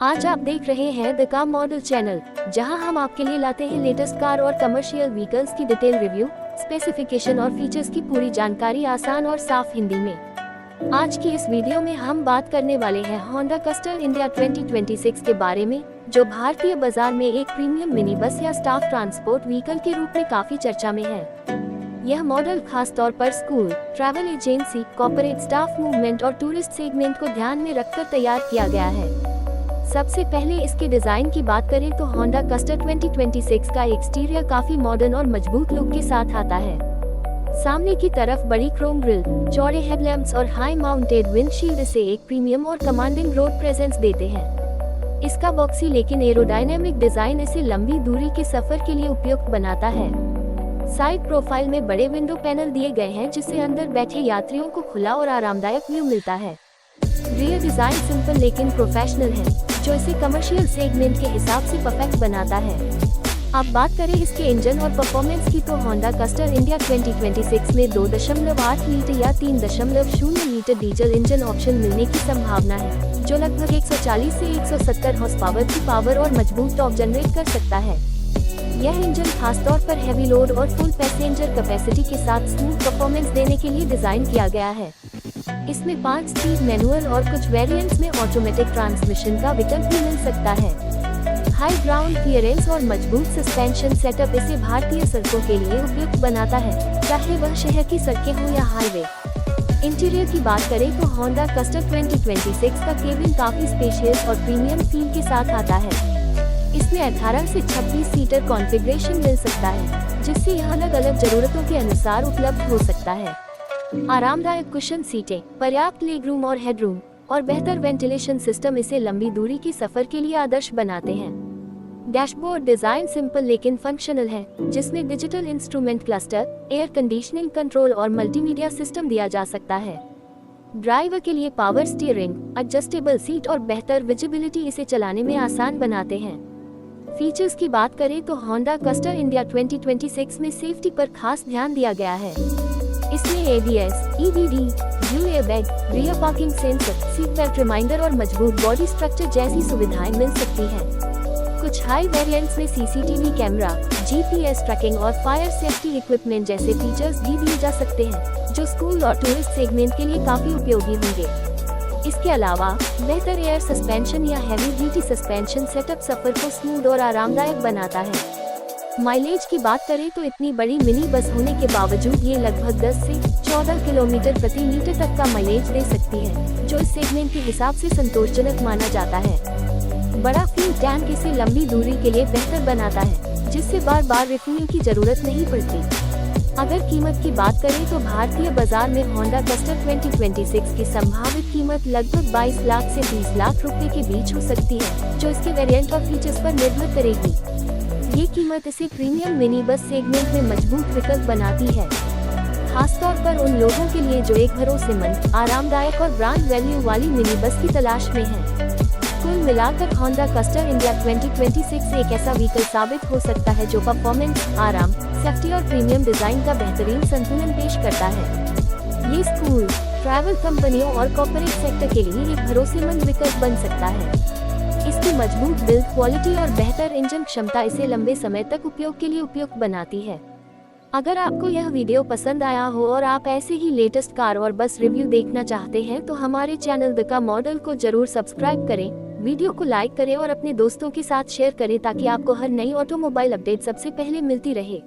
आज आप देख रहे हैं द कार मॉडल चैनल, जहां हम आपके लिए लाते हैं लेटेस्ट कार और कमर्शियल व्हीकल्स की डिटेल रिव्यू, स्पेसिफिकेशन और फीचर्स की पूरी जानकारी आसान और साफ हिंदी में। आज की इस वीडियो में हम बात करने वाले हैं होंडा कस्टर इंडिया 2026 के बारे में, जो भारतीय बाजार में एक प्रीमियम मिनी बस या स्टाफ ट्रांसपोर्ट व्हीकल के रूप में काफी चर्चा में है। यह मॉडल खास तौर पर school, travel agency, corporate staff movement और टूरिस्ट सेगमेंट को ध्यान में रखकर तैयार किया गया है। सबसे पहले इसके डिजाइन की बात करें तो होंडा कस्टर 2026 का एक्सटीरियर काफी मॉडर्न और मजबूत लुक के साथ आता है। सामने की तरफ बड़ी क्रोम ग्रिल, चौड़े हेडलैम्प्स और हाई माउंटेड विंडशील्ड इसे एक प्रीमियम और कमांडिंग रोड प्रेजेंस देते हैं। इसका बॉक्सी लेकिन एरोडायनेमिक डिजाइन इसे लंबी दूरी के सफर के लिए उपयुक्त बनाता है। साइड प्रोफाइल में बड़े विंडो पैनल दिए गए हैं, जिससे अंदर बैठे यात्रियों को खुला और आरामदायक व्यू मिलता है। रियर डिजाइन सिंपल लेकिन प्रोफेशनल है, जो इसे कमर्शियल सेगमेंट के हिसाब से परफेक्ट बनाता है। अब बात करें इसके इंजन और परफॉर्मेंस की तो होंडा कस्टर इंडिया 2026 में 2.8 लीटर या 3.0 लीटर डीजल इंजन ऑप्शन मिलने की संभावना है, जो लगभग 140 से 170 हॉर्स पावर की पावर और मजबूत टॉर्क जनरेट कर सकता है। यह इंजन खासतौर पर हैवी लोड और फुल पैसेंजर कैपेसिटी के साथ स्मूथ परफॉर्मेंस देने के लिए डिजाइन किया गया है। इसमें 5 स्पीड मैनुअल और कुछ वेरिएंट्स में ऑटोमेटिक ट्रांसमिशन का विकल्प भी मिल सकता है। हाई ग्राउंड क्लियरेंस और मजबूत सस्पेंशन सेटअप इसे भारतीय सड़कों के लिए उपयुक्त बनाता है, चाहे वह शहर की सड़कें हों या हाईवे। इंटीरियर की बात करें तो होंडा कस्टर 2026 का केबिन काफी स्पेशियस और प्रीमियम फील के साथ आता है। इसमें 18 से 26 सीटर कॉन्फ़िगरेशन मिल सकता है, जिससे यह अलग अलग जरूरतों के अनुसार उपलब्ध हो सकता है। आरामदायक कुशन सीटें, पर्याप्त लेगरूम और हेडरूम और बेहतर वेंटिलेशन सिस्टम इसे लंबी दूरी की सफर के लिए आदर्श बनाते हैं। डैशबोर्ड डिजाइन सिंपल लेकिन फंक्शनल है, जिसमें digital instrument cluster, air conditioning control और मल्टीमीडिया सिस्टम दिया जा सकता है। ड्राइवर के लिए पावर स्टीयरिंग, एडजस्टेबल सीट और बेहतर विजिबिलिटी इसे चलाने में आसान बनाते हैं। फीचर्स की बात करें तो होंडा कस्टर इंडिया 2026 में सेफ्टी पर खास ध्यान दिया गया है। इसमें ABS, EBD, dual airbag, rear parking sensor, seat belt reminder और मजबूत बॉडी स्ट्रक्चर जैसी सुविधाएं मिल सकती हैं। कुछ हाई वेरिएंट्स में CCTV कैमरा, GPS ट्रैकिंग और फायर सेफ्टी इक्विपमेंट जैसे फीचर्स भी दिए जा सकते हैं, जो स्कूल और टूरिस्ट सेगमेंट के लिए काफी उपयोगी होंगे। इसके अलावा बेहतर एयर सस्पेंशन या हैवी ड्यूटी सस्पेंशन सेटअप सफर को स्मूथ और आरामदायक बनाता है। माइलेज की बात करें तो इतनी बड़ी मिनी बस होने के बावजूद ये लगभग 10 से 14 किलोमीटर प्रति लीटर तक का माइलेज दे सकती है, जो इस सेगमेंट के हिसाब से संतोषजनक माना जाता है। बड़ा फ्यूल टैंक इसे लंबी दूरी के लिए बेहतर बनाता है, जिससे बार बार रिफ्यूल की जरूरत नहीं पड़ती। अगर कीमत की बात करें तो भारतीय बाजार में होंडा कस्टर 2026 की संभावित कीमत लगभग 22 लाख से 30 लाख रुपए के बीच हो सकती है, जो इसके वेरिएंट और फीचर्स पर निर्भर करेगी। ये कीमत इसे प्रीमियम मिनी बस सेगमेंट में मजबूत विकल्प बनाती है, खासतौर पर उन लोगों के लिए जो एक भरोसेमंद, आरामदायक और ब्रांड वैल्यू वाली मिनी बस की तलाश में हैं। कुल मिलाकर होंडा कस्टर इंडिया 2026 एक ऐसा व्हीकल साबित हो सकता है जो परफॉर्मेंस, आराम, सेफ्टी और प्रीमियम डिजाइन का बेहतरीन संतुलन पेश करता है। ये स्कूल, ट्रैवल कंपनियों और कॉर्पोरेट सेक्टर के लिए एक भरोसेमंद विकल्प बन सकता है। इसकी मजबूत बिल्ड क्वालिटी और बेहतर इंजन क्षमता इसे लंबे समय तक उपयोग के लिए उपयुक्त बनाती है। अगर आपको यह वीडियो पसंद आया हो और आप ऐसे ही लेटेस्ट कार और बस रिव्यू देखना चाहते हैं तो हमारे चैनल द कार मॉडल को जरूर सब्सक्राइब करें, वीडियो को लाइक करें और अपने दोस्तों के साथ शेयर करें, ताकि आपको हर नई ऑटोमोबाइल अपडेट सबसे पहले मिलती रहे।